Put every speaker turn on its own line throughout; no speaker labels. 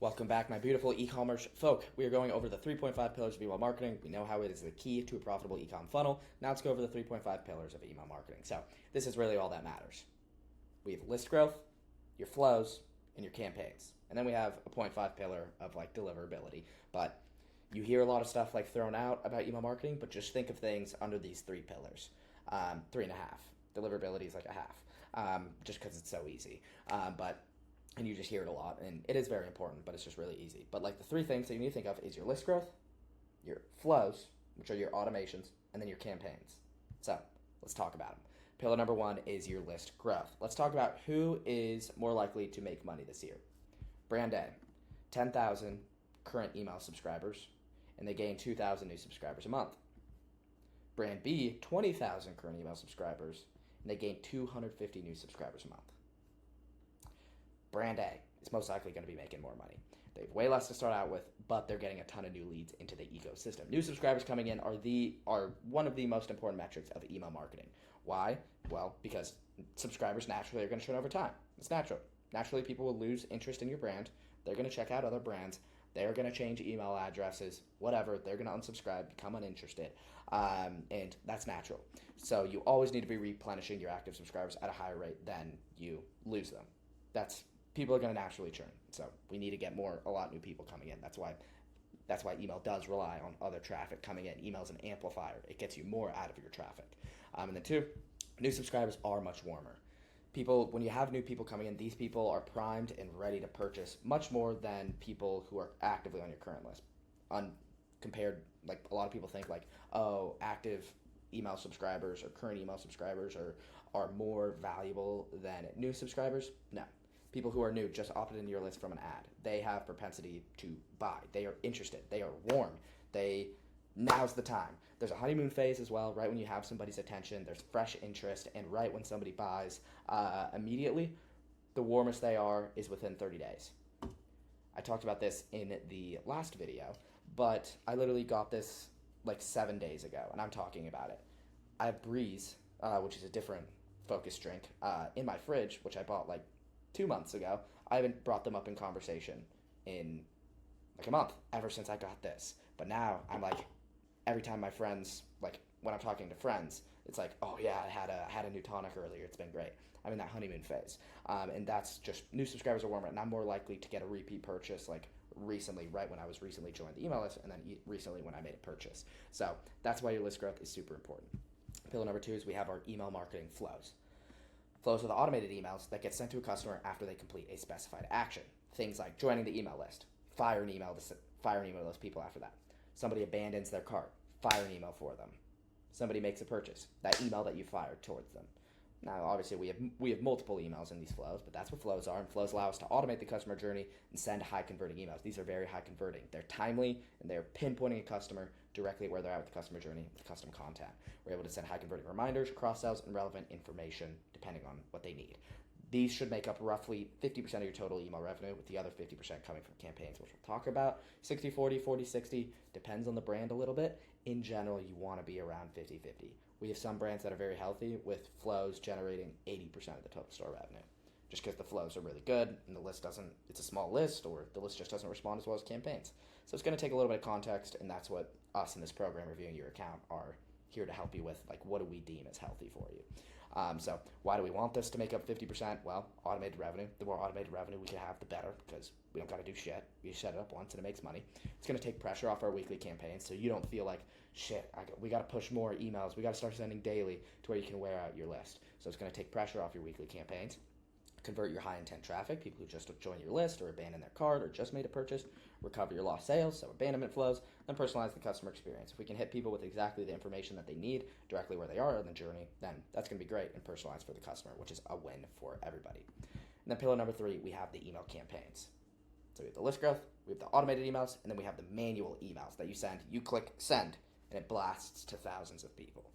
Welcome back, my beautiful e-commerce folk. We are going over the 3.5 pillars of email marketing. We know how it is the key to a profitable e-com funnel. Now let's go over the 3.5 pillars of email marketing. So this is really all that matters. We have list growth, your flows, and your campaigns. And then we have a 0.5 pillar of like deliverability. But you hear a lot of stuff like thrown out about email marketing, but just think of things under these three pillars. 3.5. Deliverability is like a half, just because it's so easy. And you just hear it a lot, and it is very important, but it's just really easy. But like the three things that you need to think of is your list growth, your flows, which are your automations, and then your campaigns. So let's talk about them. Pillar number one is your list growth. Let's talk about who is more likely to make money this year. Brand A, 10,000 current email subscribers, and they gain 2,000 new subscribers a month. Brand B, 20,000 current email subscribers, and they gain 250 new subscribers a month. Brand A is most likely going to be making more money. They have way less to start out with, but they're getting a ton of new leads into the ecosystem. New subscribers coming in are one of the most important metrics of email marketing. Why? Well, because subscribers naturally are going to churn over time. It's natural. Naturally, people will lose interest in your brand. They're going to check out other brands. They're going to change email addresses, whatever. They're going to unsubscribe, become uninterested, and that's natural. So you always need to be replenishing your active subscribers at a higher rate than you lose them. People are going to naturally churn. So we need to get a lot new people coming in. That's why email does rely on other traffic coming in. Email is an amplifier. It gets you more out of your traffic. And then two, new subscribers are much warmer. When you have new people coming in, these people are primed and ready to purchase much more than people who are actively on your current list. Compared, like a lot of people think like, oh, active email subscribers or current email subscribers are more valuable than new subscribers. No. People who are new just opted into your list from an ad. They have propensity to buy. They are interested. They are warm. Now's the time. There's a honeymoon phase as well, right when you have somebody's attention. There's fresh interest, and right when somebody buys immediately, the warmest they are is within 30 days. I talked about this in the last video, but I literally got this like 7 days ago, and I'm talking about it. I have Breeze, which is a different focus drink, in my fridge, which I bought like 2 months ago. I haven't brought them up in conversation in like a month ever since I got this. But now I'm like, every time my friends, like when I'm talking to friends, it's like, oh yeah, I had a new tonic earlier. It's been great. I'm in that honeymoon phase. And that's just new subscribers are warmer, and I'm more likely to get a repeat purchase like recently, right when I was recently joined the email list, and then recently when I made a purchase. So that's why your list growth is super important. Pillar number two is we have our email marketing flows. Flows are the automated emails that get sent to a customer after they complete a specified action. Things like joining the email list, fire an email to those people after that. Somebody abandons their cart, fire an email for them. Somebody makes a purchase, that email that you fired towards them. Now, obviously, we have multiple emails in these flows, but that's what flows are, and flows allow us to automate the customer journey and send high-converting emails. These are very high-converting. They're timely, and they're pinpointing a customer directly where they're at with the customer journey with custom content. We're able to send high-converting reminders, cross-sells, and relevant information depending on what they need. These should make up roughly 50% of your total email revenue, with the other 50% coming from campaigns, which we'll talk about. 60-40, 40-60, depends on the brand a little bit. In general, you want to be around 50-50. We have some brands that are very healthy with flows generating 80% of the total store revenue, just because the flows are really good and the list it's a small list, or the list just doesn't respond as well as campaigns. So it's going to take a little bit of context, and that's what us in this program reviewing your account are here to help you with. Like, what do we deem as healthy for you? So why do we want this to make up 50%? Well, automated revenue. The more automated revenue we can have, the better, because we don't got to do shit. We set it up once and it makes money. It's going to take pressure off our weekly campaigns, so you don't feel like, shit, we got to push more emails. We got to start sending daily to where you can wear out your list. So it's going to take pressure off your weekly campaigns. Convert your high-intent traffic, people who just joined your list or abandoned their cart or just made a purchase. Recover your lost sales, so abandonment flows. Then personalize the customer experience. If we can hit people with exactly the information that they need directly where they are on the journey, then that's going to be great and personalized for the customer, which is a win for everybody. And then pillar number three, we have the email campaigns. So we have the list growth, we have the automated emails, and then we have the manual emails that you send. You click send, and it blasts to thousands of people.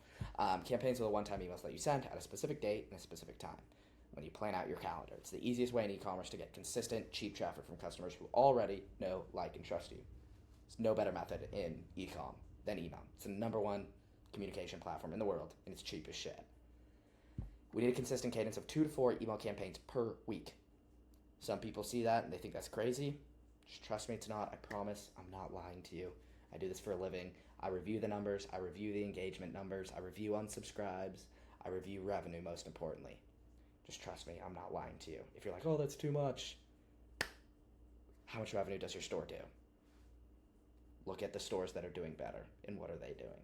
Campaigns are the one-time emails that you send at a specific date and a specific time when you plan out your calendar. It's the easiest way in e-commerce to get consistent, cheap traffic from customers who already know, like, and trust you. There's no better method in e-com than email. It's the number one communication platform in the world, and it's cheap as shit. We need a consistent cadence of 2 to 4 email campaigns per week. Some people see that and they think that's crazy. Just trust me, it's not. I promise. I'm not lying to you. I do this for a living. I review the numbers. I review the engagement numbers. I review unsubscribes. I review revenue, most importantly. Just trust me. I'm not lying to you. If you're like, oh, that's too much. How much revenue does your store do? Look at the stores that are doing better, and what are they doing?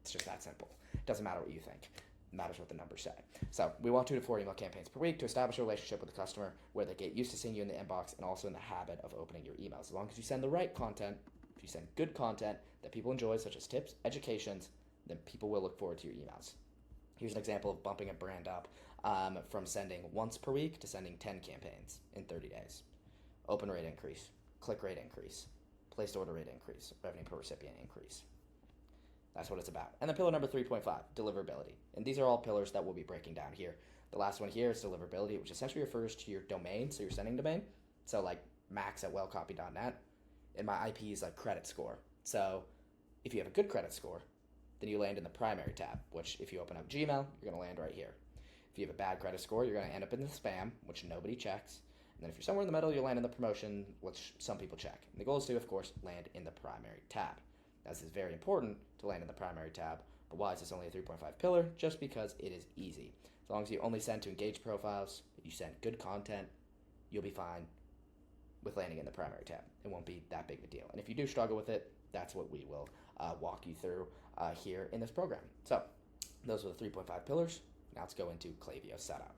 It's just that simple. It doesn't matter what you think. It matters what the numbers say. So we want 2 to 4 email campaigns per week to establish a relationship with the customer where they get used to seeing you in the inbox and also in the habit of opening your emails. As long as you send the right content, if you send good content that people enjoy, such as tips, educations, then people will look forward to your emails. Here's an example of bumping a brand up from sending once per week to sending 10 campaigns in 30 days. Open rate increase, click rate increase, placed order rate increase, revenue per recipient increase. That's what it's about. And then pillar number 3.5, deliverability. And these are all pillars that we'll be breaking down here. The last one here is deliverability, which essentially refers to your domain, so your sending domain. So like max@wellcopy.net, and my IP is like credit score. So if you have a good credit score, then you land in the primary tab, which if you open up Gmail, you're going to land right here. If you have a bad credit score, you're going to end up in the spam, which nobody checks. And then if you're somewhere in the middle, you'll land in the promotion, which some people check. And the goal is to, of course, land in the primary tab. This is very important to land in the primary tab. But why is this only a 3.5 pillar? Just because it is easy. As long as you only send to engaged profiles, you send good content, you'll be fine with landing in the primary tab. It won't be that big of a deal. And if you do struggle with it, that's what we will walk you through here in this program. So those are the 3.5 pillars. Now let's go into Klaviyo setup.